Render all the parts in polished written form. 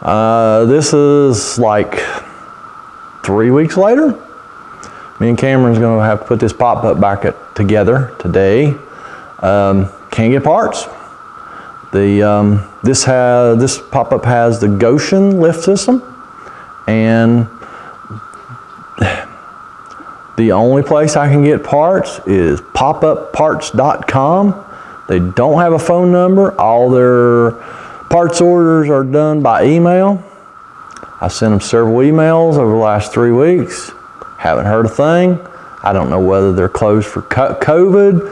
This is like 3 weeks later. Me and Cameron's gonna have to put this pop-up back together today. Can't get parts. This pop-up has the Goshen Lift System, and the only place I can get parts is popupparts.com. They don't have a phone number. All their parts orders are done by email. I sent them several emails over the last 3 weeks. Haven't heard a thing. I don't know whether they're closed for COVID.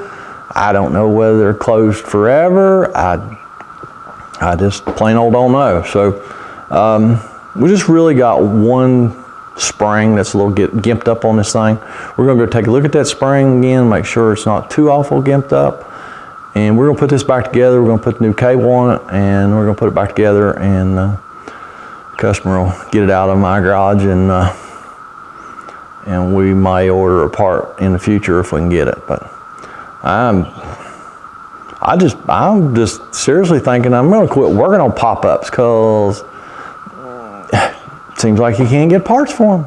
I don't know whether they're closed forever. I just plain old don't know. So we just really got one spring that's a little gimped up on this thing. We're gonna go take a look at that spring again, make sure it's not too awful gimped up. And we're gonna put this back together. We're gonna put the new cable on it, and we're gonna put it back together, and the customer will get it out of my garage, and we may order a part in the future if we can get it. But I'm just seriously thinking I'm gonna quit working on pop-ups, because it seems like you can't get parts for them.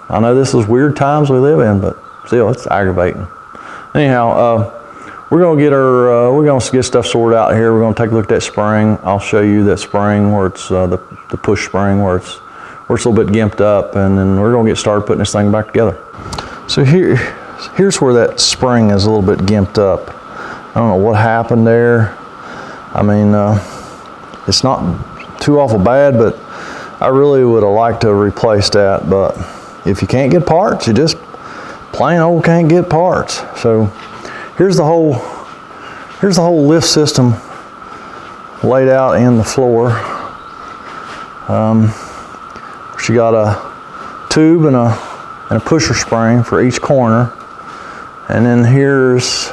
I know this is weird times we live in, but still, it's aggravating. Anyhow, we're gonna get stuff sorted out here. We're gonna take a look at that spring. I'll show you that spring where it's the push spring where it's a little bit gimped up, and then we're gonna get started putting this thing back together. So here's where that spring is a little bit gimped up. I don't know what happened there. I mean, it's not too awful bad, but I really would have liked to replace that. But if you can't get parts, you just plain old can't get parts. So here's the whole lift system laid out in the floor. She got a tube and a pusher spring for each corner, and then here's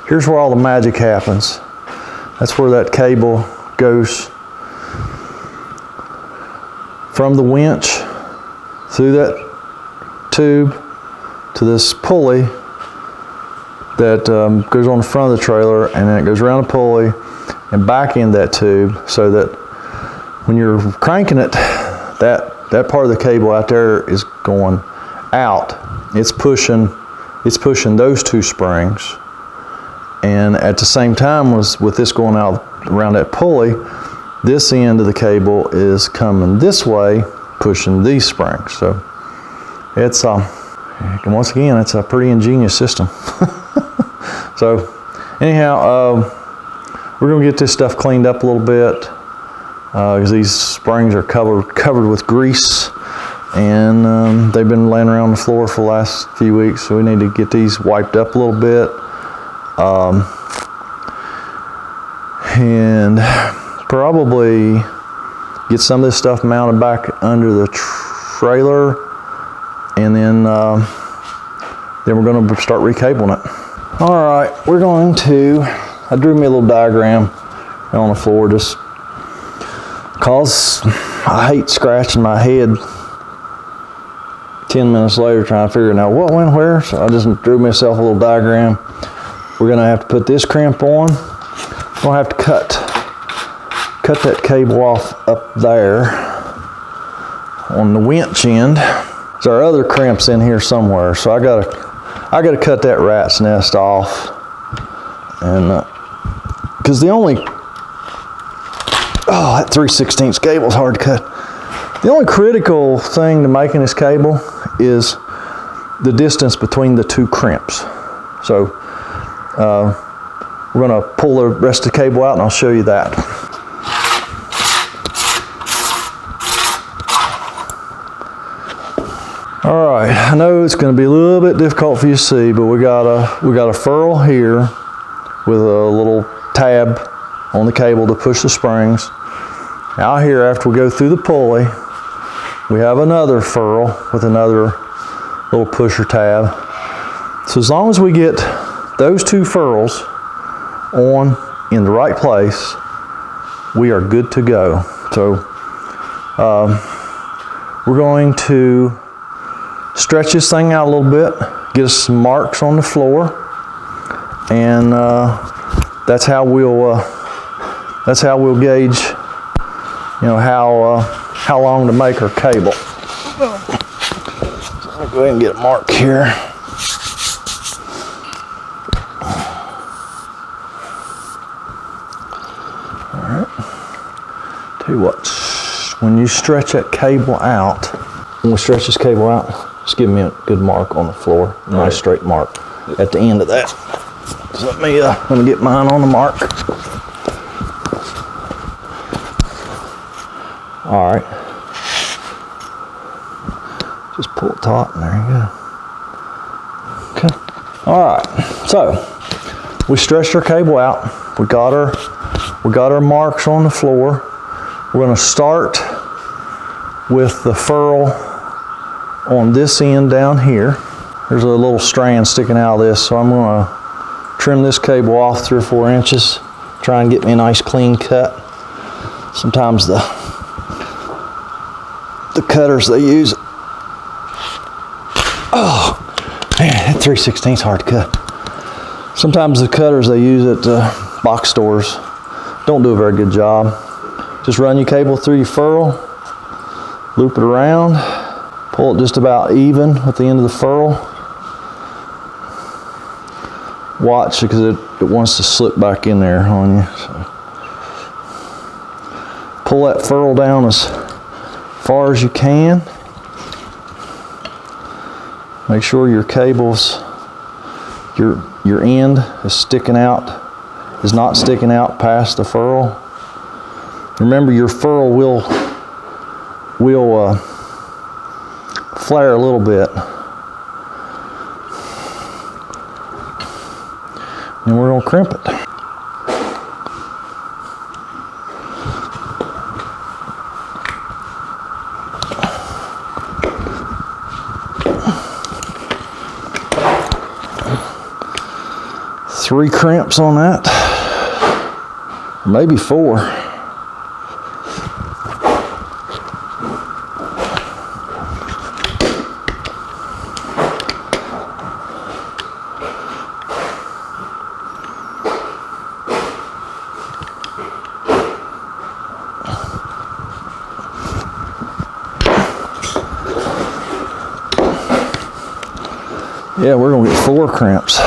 where all the magic happens. That's where that cable goes from the winch through that tube to this pulley that goes on the front of the trailer, and then it goes around the pulley and back in that tube, so that when you're cranking it, that part of the cable out there is going out. It's pushing those two springs, and at the same time with this going out around that pulley, this end of the cable is coming this way, pushing these springs. So it's once again, it's a pretty ingenious system. So anyhow, we're gonna get this stuff cleaned up a little bit, because these springs are covered with grease, and they've been laying around the floor for the last few weeks, so we need to get these wiped up a little bit, and probably get some of this stuff mounted back under the trailer, and then we're going to start recabling it. All right, I drew me a little diagram on the floor, just cause I hate scratching my head 10 minutes later trying to figure out what went where, so I just drew myself a little diagram. We're gonna have to put this crimp on. We'll have to cut that cable off up there on the winch end. There's our other crimps in here somewhere, so I gotta cut that rat's nest off, and because that 3/16 cable is hard to cut. The only critical thing to making this cable is the distance between the two crimps. So we're gonna pull the rest of the cable out, and I'll show you that. All right, I know it's going to be a little bit difficult for you to see, but we got a ferrule here with a little tab on the cable to push the springs. Out here, after we go through the pulley, we have another ferrule with another little pusher tab. So as long as we get those two ferrules on in the right place, we are good to go. So we're going to stretch this thing out a little bit, get us some marks on the floor, and that's how we'll gauge you know, how long to make our cable. So I'm gonna go ahead and get a mark here. All right. Tell you what, when you stretch that cable out, when we stretch this cable out, just give me a good mark on the floor, a nice straight mark at the end of that. So let me get mine on the mark. All right. Just pull it taut, and there you go. Okay. All right. So we stretched our cable out. We got our marks on the floor. We're going to start with the ferrule on this end down here. There's a little strand sticking out of this, so I'm going to trim this cable off 3 or 4 inches. Try and get me a nice clean cut. Sometimes the cutters they use, oh man, that 3/16 is hard to cut. Sometimes the cutters they use at box stores don't do a very good job. Just run your cable through your ferrule, loop it around, pull it just about even at the end of the ferrule. Watch, because it wants to slip back in there on you. So pull that ferrule down as far as you can. Make sure your cables, your end is not sticking out past the ferrule. Remember, your ferrule will flare a little bit. And we're going to crimp it. Three crimps on that, maybe 4. Yeah, we're gonna get 4 crimps.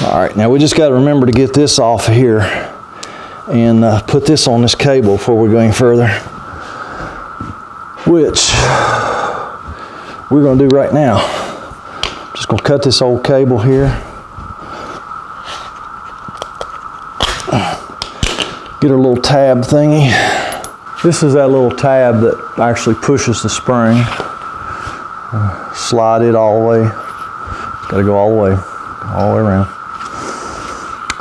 All right, now we just got to remember to get this off of here and put this on this cable before we go any further, which we're going to do right now. Just going to cut this old cable here. Get our little tab thingy. This is that little tab that actually pushes the spring. Slide it all the way. Got to go all the way around.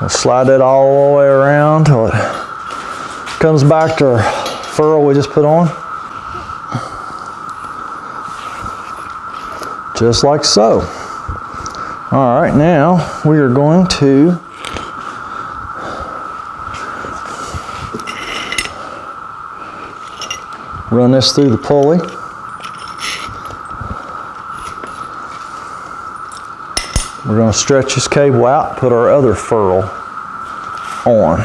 I'll slide that all the way around till it comes back to our ferrule we just put on. Just like so. All right, now we are going to run this through the pulley. We're going to stretch this cable out, put our other ferrule on.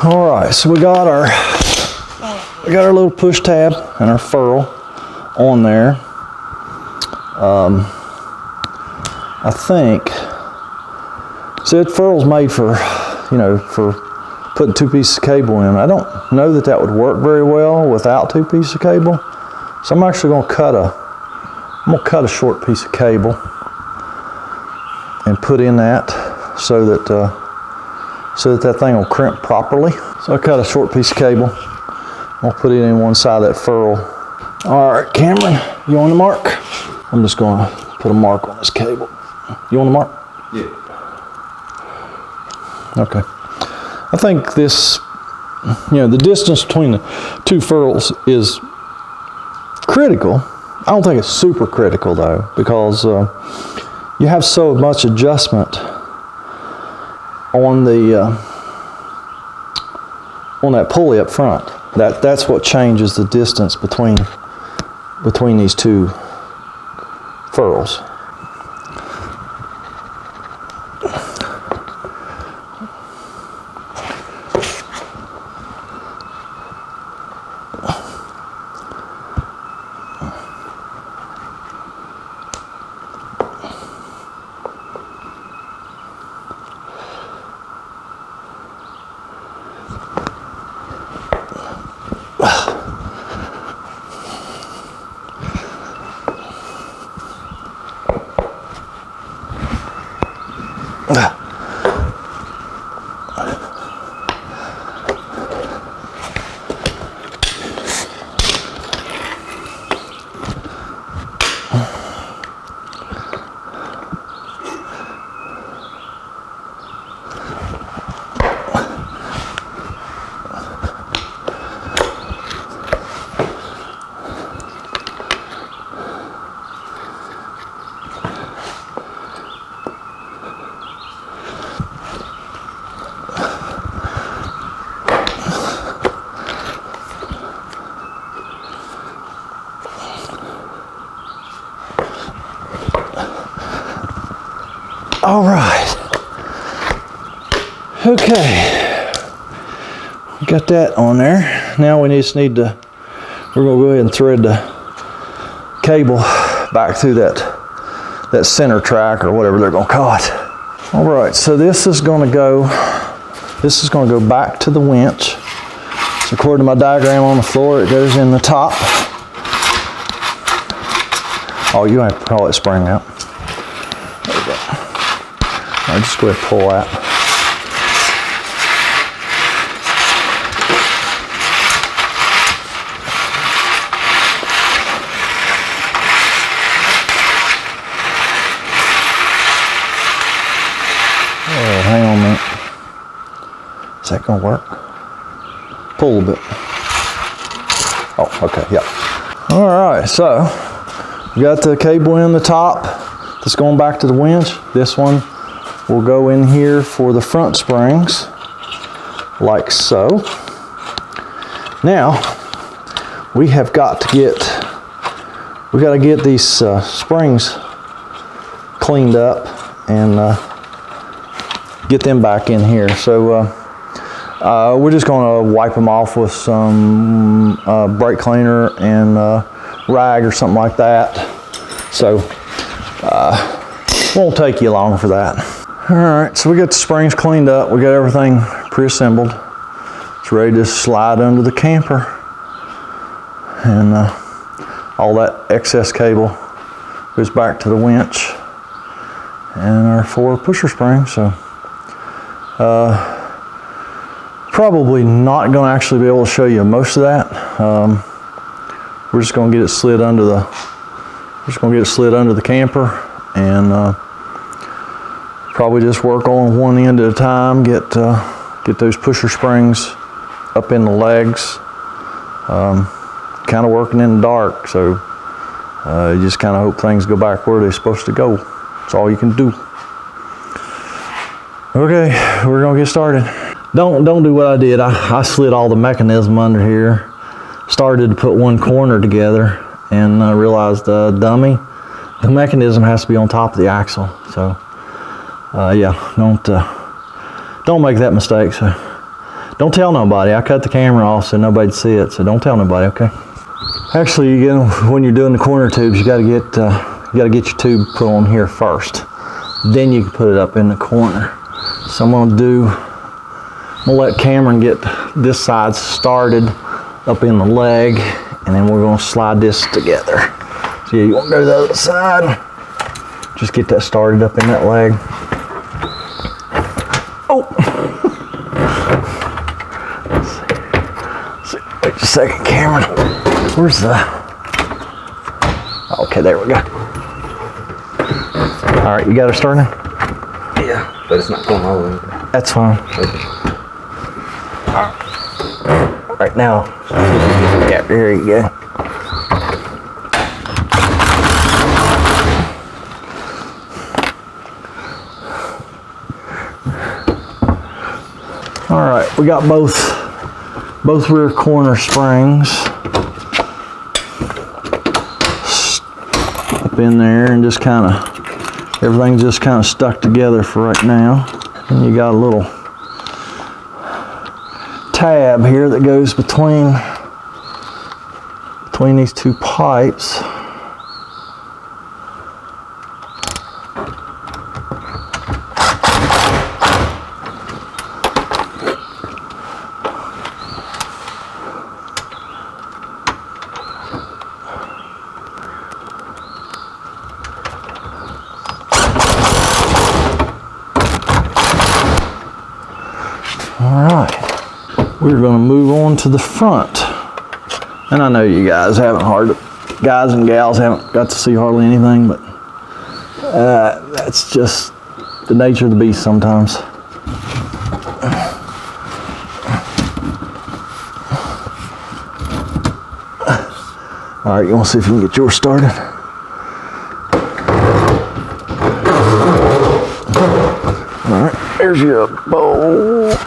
All right, so we got our little push tab and our ferrule on there. I think, so that ferrule's made for, for putting 2 pieces of cable in. I don't know that would work very well without 2 pieces of cable. So I'm actually going to cut a short piece of cable and put in that so that that thing will crimp properly. So I cut a short piece of cable. I'll put it in one side of that ferrule. All right, Cameron, you on the mark? I'm just going to put a mark on this cable. You on the mark? Yeah. Okay. I think this, the distance between the 2 ferrules is critical. I don't think it's super critical though, because you have so much adjustment on that pulley up front. That's what changes the distance between these two furls. All right. Okay. We got that on there. Now we just need to, we're gonna go ahead and thread the cable back through that center track or whatever they're gonna call it. All right, so this is gonna go back to the winch. So according to my diagram on the floor, it goes in the top. Oh, you have to pull that spring out. There we go. I'll just go ahead and pull that. Oh, hang on a minute. Is that gonna work? Pull a bit. Oh, okay, yeah. All right, so we got the cable in the top that's going back to the winch. This one will go in here for the front springs, like so. Now, we have got to get these springs cleaned up and get them back in here. So we're just going to wipe them off with some brake cleaner and rag or something like that. So won't take you long for that. All right, so we got the springs cleaned up. We got everything pre-assembled. It's ready to slide under the camper. And all that excess cable goes back to the winch and our 4 pusher springs. So probably not going to actually be able to show you most of that. We're just going to get it slid under the camper and probably just work on one end at a time. Get those pusher springs up in the legs. Kind of working in the dark, so you just kind of hope things go back where they're supposed to go. That's all you can do. Okay, we're gonna get started. Don't do what I did. I slid all the mechanism under here. Started to put one corner together and realized, dummy, the mechanism has to be on top of the axle. So yeah, don't make that mistake. So don't tell nobody. I cut the camera off so nobody'd see it. So don't tell nobody, okay? Actually, when you're doing the corner tubes, you gotta get your tube put on here first. Then you can put it up in the corner. So I'm gonna let Cameron get this side started up in the leg, and then we're gonna slide this together. So yeah, you wanna go to the other side. Just get that started up in that leg. Oh! Let's see. Wait just a second, Cameron. Where's the... Okay, there we go. All right, you got her started? Yeah, but it's not going all the way. That's fine. Okay. All right, now. Yeah, here you go. All right, we got both rear corner springs up in there and just kind of, everything's just kind of stuck together for right now. And you got a little tab here that goes between these two pipes. We're going to move on to the front. And I know you guys and gals haven't got to see hardly anything, but that's just the nature of the beast sometimes. All right, you want to see if you can get yours started? All right, there's your bolt.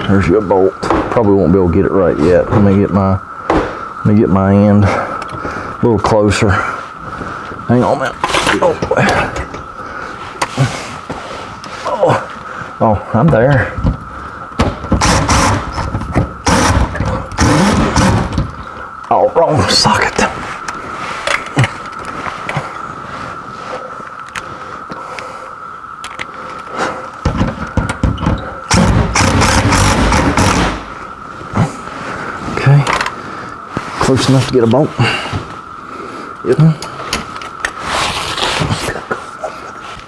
There's your bolt. Probably won't be able to get it right yet. Let me get my end a little closer. Hang on a minute. Oh, I'm there. Oh, wrong socket. Close enough to get a bolt. Yep.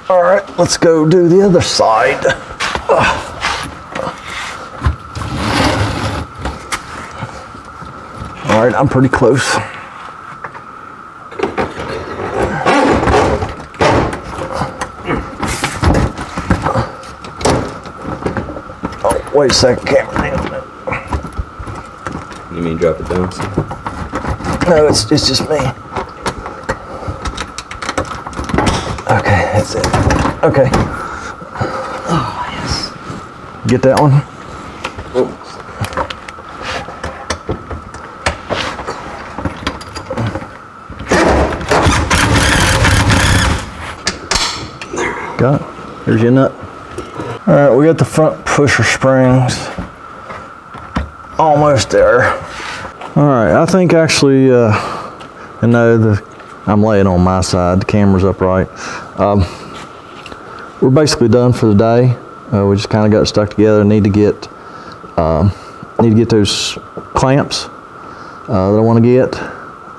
All right, let's go do the other side. All right, I'm pretty close. Oh, wait a second, camera. Hang on a minute. You mean drop it down? No, it's just me. Okay, that's it. Okay. Oh, yes. Get that one? Oh. Got it? Here's your nut. All right, we got the front pusher springs almost there. All right, I think actually, I'm laying on my side, the camera's upright. We're basically done for the day. We just kind of got stuck together. Need to get those clamps that I want to get,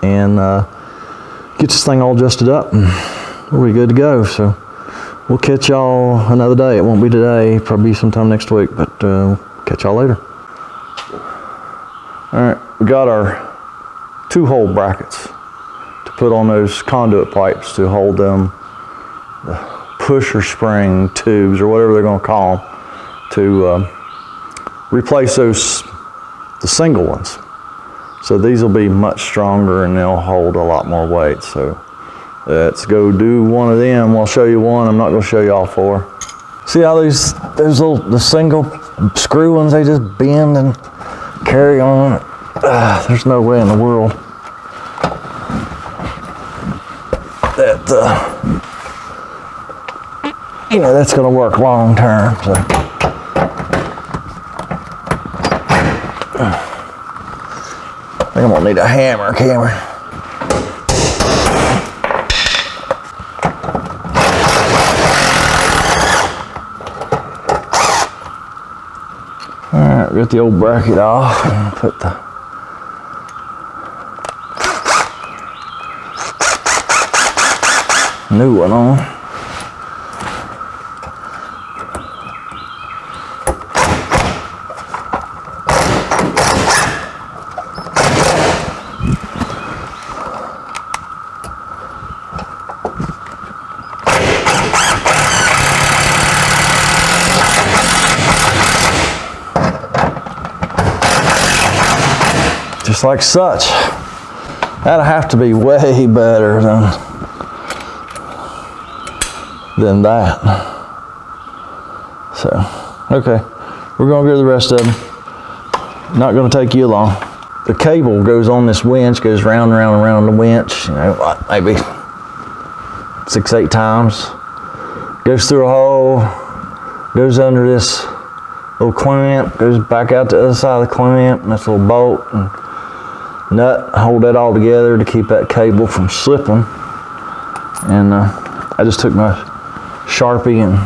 and get this thing all adjusted up, and we'll be good to go. So we'll catch y'all another day. It won't be today, probably sometime next week, but catch y'all later. All right, we got our 2-hole brackets to put on those conduit pipes to hold them, the pusher spring tubes or whatever they're going to call them, to replace the single ones. So these will be much stronger and they'll hold a lot more weight. So let's go do one of them. I'll show you one. I'm not going to show you all 4. See how the single screw ones, they just bend and carry on. There's no way in the world that that's going to work long term. So I think I'm going to need a hammer, Cameron. All right, get the old bracket off and put the new one on. Just like such. That'll have to be way better than that. So, okay, we're gonna go to the rest of them. Not gonna take you long. the cable goes on this winch, goes round and round and round the winch, you know, like maybe 6-8 times. Goes through a hole, goes under this little clamp, goes back out the other side of the clamp, and this little bolt and nut, hold that all together to keep that cable from slipping. And I just took my Sharpie and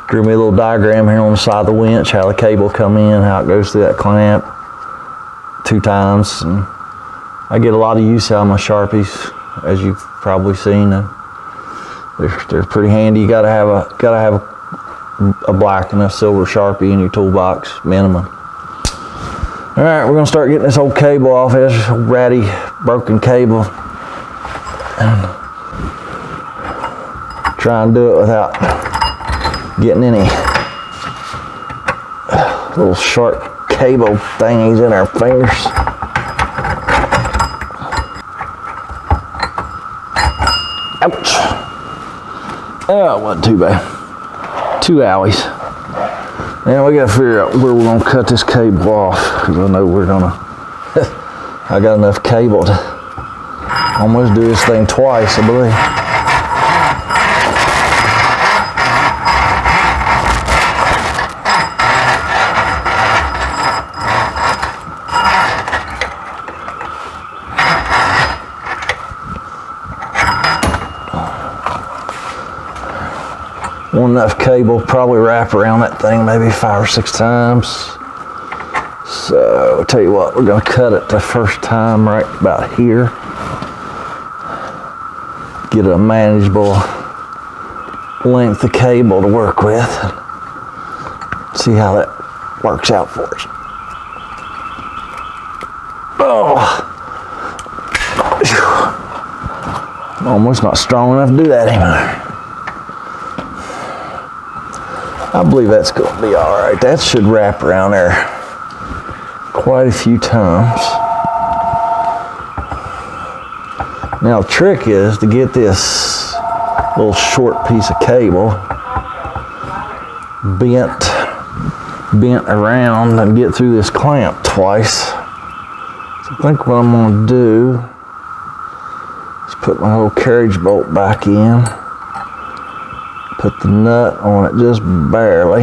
drew me a little diagram here on the side of the winch, how the cable come in, how it goes through that clamp 2 times. And I get a lot of use out of my Sharpies, as you've probably seen. They're pretty handy. You gotta have a black and a silver Sharpie in your toolbox, minimum. All right, we're gonna start getting this old cable off. There's this old ratty, broken cable. And try and do it without getting any little sharp cable thingies in our fingers. Ouch. Oh, it wasn't too bad. 2 owies. Now we gotta figure out where we're gonna cut this cable off, because I know we're gonna, I got enough cable to almost do this thing twice, I believe. Want enough cable, probably wrap around that thing maybe 5 or 6 times. So I'll tell you what, we're gonna cut it the first time right about here. Get a manageable length of cable to work with. See how that works out for us. Oh, I'm almost not strong enough to do that anymore. I believe that's going to be all right. That should wrap around there quite a few times. Now the trick is to get this little short piece of cable bent around and get through this clamp twice. So I think what I'm going to do is put my little carriage bolt back in. Put the nut on it just barely.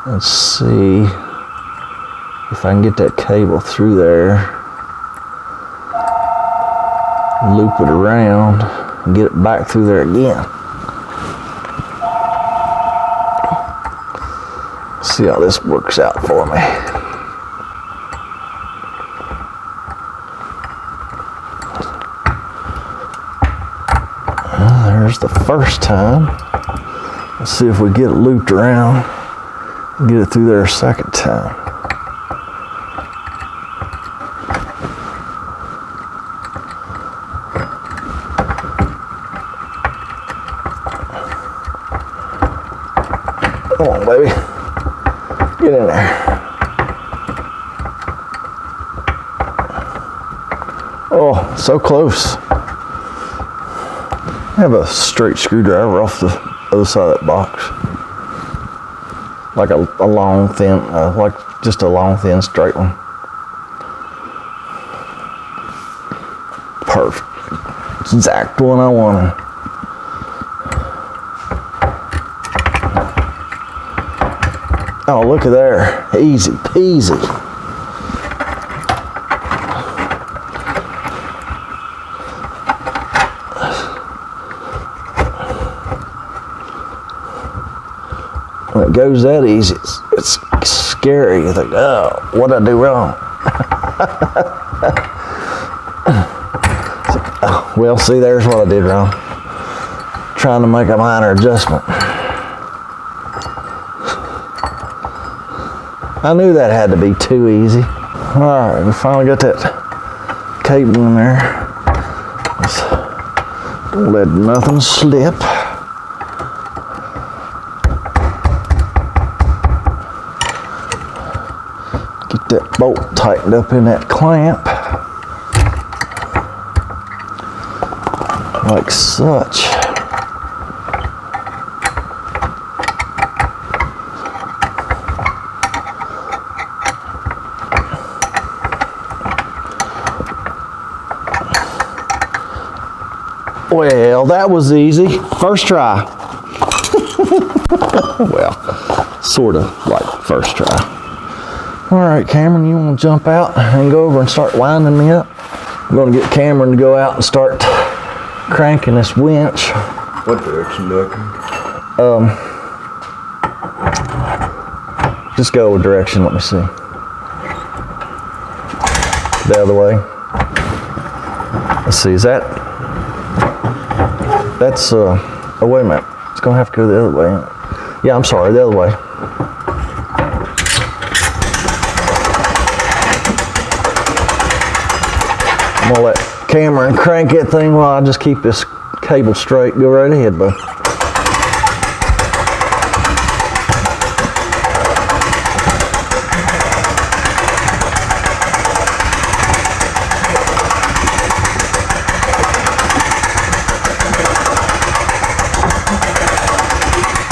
Let's see if I can get that cable through there. Loop it around and get it back through there again. See how this works out for me. There's the first time. Let's see if we get it looped around and get it through there a second time. Come on, baby. Get in there. Oh, so close. I have a straight screwdriver off the other side of that box. Like a long, thin, like just a long, thin, straight one. Perfect. Exact one I wanted. Oh, look at there. Easy peasy. When it goes that easy, it's scary. You think, oh, what did I do wrong? Well, see, there's what I did wrong. Trying to make a minor adjustment. I knew that had to be too easy. All right, we finally got that cable in there. Let's don't let nothing slip. Get that bolt tightened up in that clamp. Like such. Well, that was easy. First try. Well, sort of like first try. All right, Cameron, you want to jump out and go over and start winding me up? I'm going to get Cameron to go out and start cranking this winch. What direction do I crank? Just go a direction, let me see. The other way. Let's see, is that? That's, oh wait a minute. It's gonna have to go the other way. Yeah, I'm sorry, the other way. I'm gonna let Cameron crank that thing while I just keep this cable straight. Go right ahead, bud.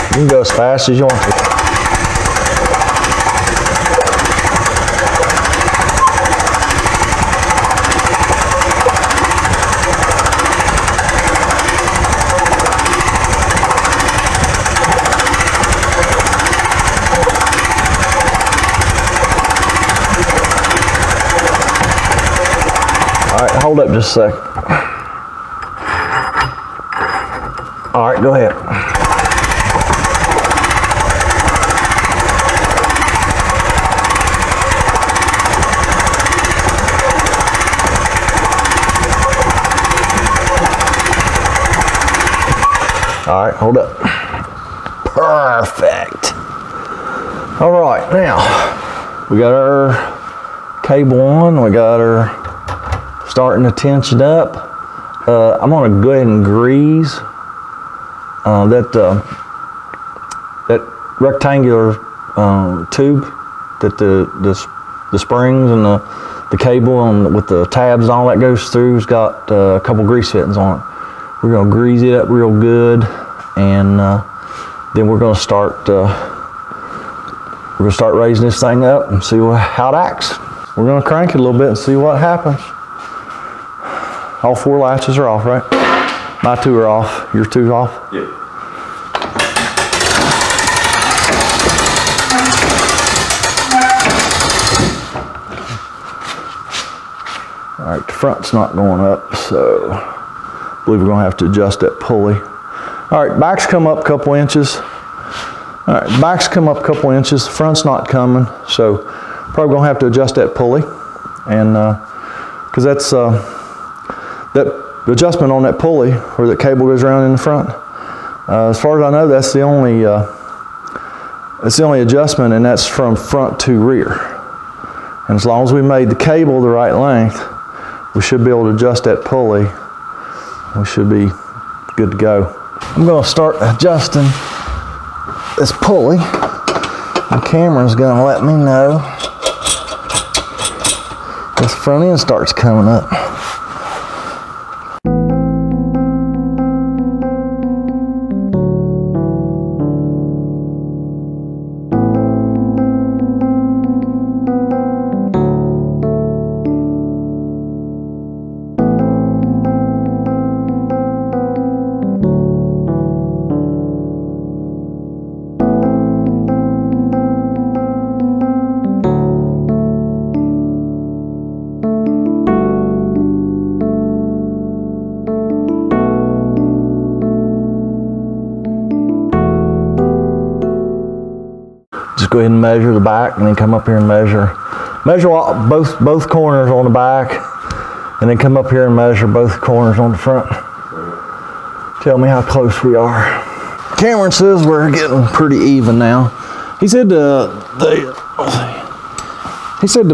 You can go as fast as you want to. All right, hold up just a second. All right, go ahead. All right, hold up. Perfect. All right, now we got our cable on. We got her starting to tension up. I'm gonna go ahead and grease that rectangular tube that the springs and the cable and with the tabs and all that goes through has got a couple grease fittings on it. We're gonna grease it up real good, and then we're gonna start raising this thing up and see how it acts. We're gonna crank it a little bit and see what happens. All 4 latches are off, right? My 2 are off. Your 2's off? Yeah. All right, the front's not going up, so I believe we're gonna have to adjust that pulley. All right, back's come up a couple inches. All right, back's come up a couple inches. The front's not coming, so probably gonna have to adjust that pulley, and because that's that adjustment on that pulley where the cable goes around in the front. As far as I know, that's the only adjustment, and that's from front to rear. And as long as we made the cable the right length, we should be able to adjust that pulley. We should be good to go. I'm going to start adjusting this pulley. The camera's going to let me know this front end starts coming up. Just go ahead and measure the back, and then come up here and measure both corners on the back, and then come up here and measure both corners on the front. Tell me how close we are. Cameron says we're getting pretty even now. He said the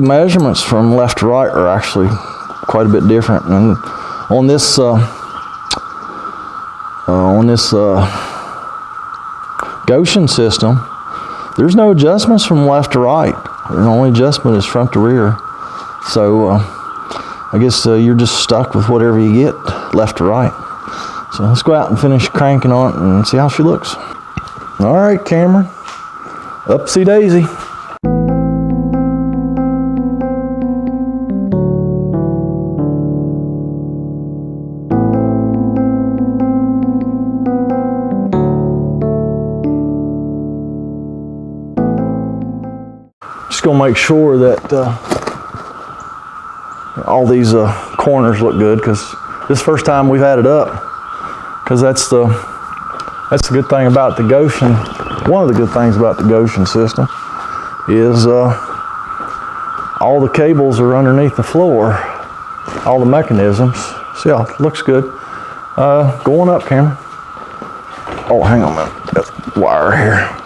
measurements from left to right are actually quite a bit different, and on this Goshen system, there's no adjustments from left to right. The only adjustment is front to rear. So I guess you're just stuck with whatever you get left to right. So let's go out and finish cranking on it and see how she looks. All right, Cameron. Upsy daisy. Just gonna make sure that all these corners look good, because this is the first time we've had it up. Because that's the good thing about the Goshen. One of the good things about the Goshen system is all the cables are underneath the floor, all the mechanisms. See how it looks good. Going up, Cameron. Oh, hang on a minute. That's wire here.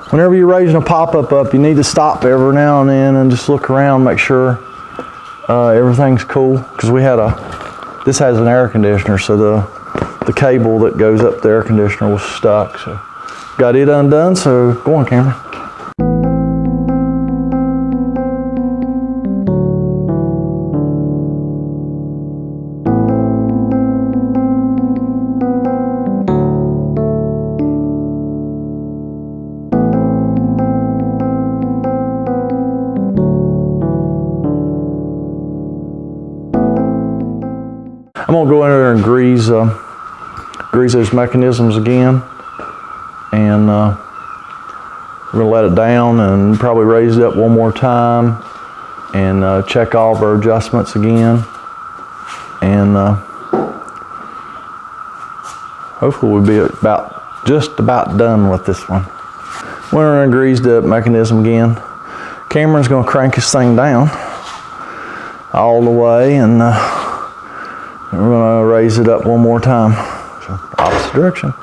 Whenever you're raising a pop-up up, you need to stop every now and then and just look around, make sure everything's cool. Because this has an air conditioner, so the cable that goes up the air conditioner was stuck. So got it undone, so go on, Cameron. I'm gonna go in there and grease those mechanisms again, and we're gonna let it down and probably raise it up one more time and check all of our adjustments again, and hopefully we'll be just about done with this one. We're gonna grease the mechanism again. Cameron's gonna crank this thing down all the way, and we're going to raise it up one more time. So, opposite direction.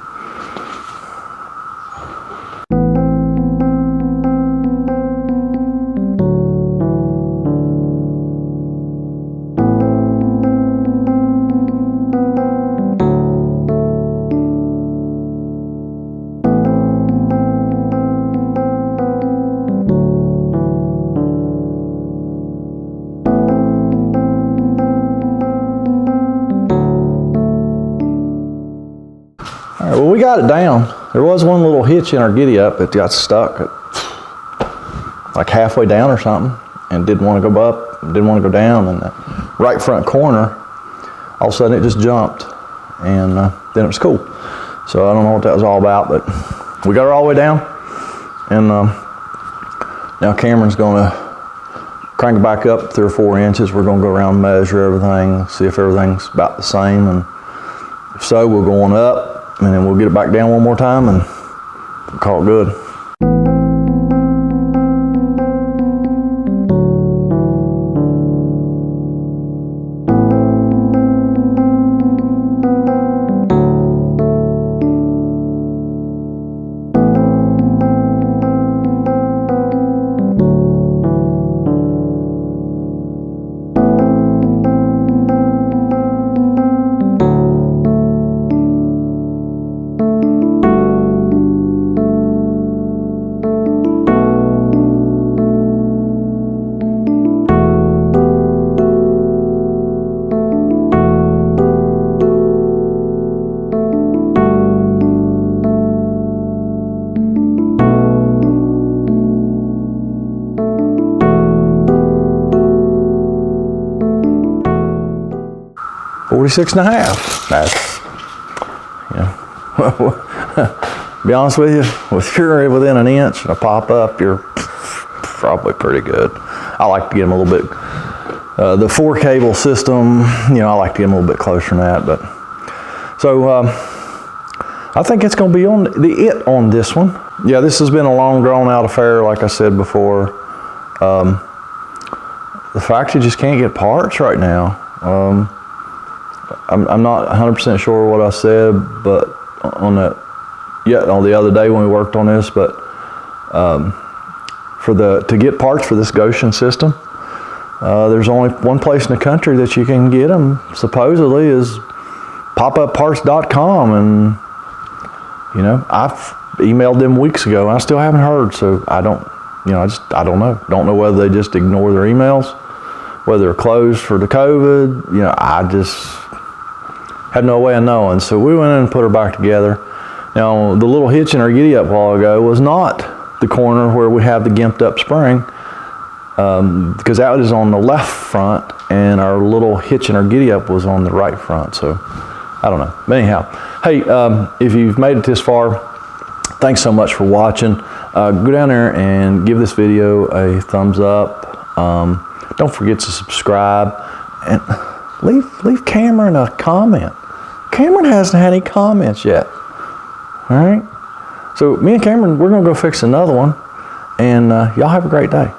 Well, we got it down. There was one little hitch in our giddy up that got stuck at like halfway down or something, and didn't want to go up, didn't want to go down, and that right front corner, all of a sudden it just jumped, and then it was cool. So I don't know what that was all about, but we got her all the way down, and now Cameron's going to crank it back up 3 or 4 inches. We're going to go around and measure everything, see if everything's about the same, and if so, we'll go on up, and then we'll get it back down one more time and we'll call it good. $46.5. That's, be honest with you, if you're within an inch and a pop up, you're probably pretty good. I like to get them a little bit, the 4 cable system, I like to get them a little bit closer than that, but, so, I think it's going to be on this one. Yeah, this has been a long drawn out affair, like I said before. The fact you just can't get parts right now. I'm not 100% sure what I said, but on the other day when we worked on this, but to get parts for this Goshen system, there's only one place in the country that you can get them, supposedly, is popupparts.com, and I've emailed them weeks ago and I still haven't heard, so I don't know whether they just ignore their emails, whether they're closed for the COVID. I just had no way of knowing. So we went in and put her back together. Now, the little hitch in our giddy up a while ago was not the corner where we have the gimped up spring, because that was on the left front, and our little hitch in our giddy up was on the right front. So I don't know. But anyhow, hey, if you've made it this far, thanks so much for watching. Go down there and give this video a thumbs up. Don't forget to subscribe and leave Cameron a comment. Cameron hasn't had any comments yet. All right. So me and Cameron, we're gonna go fix another one, and y'all have a great day.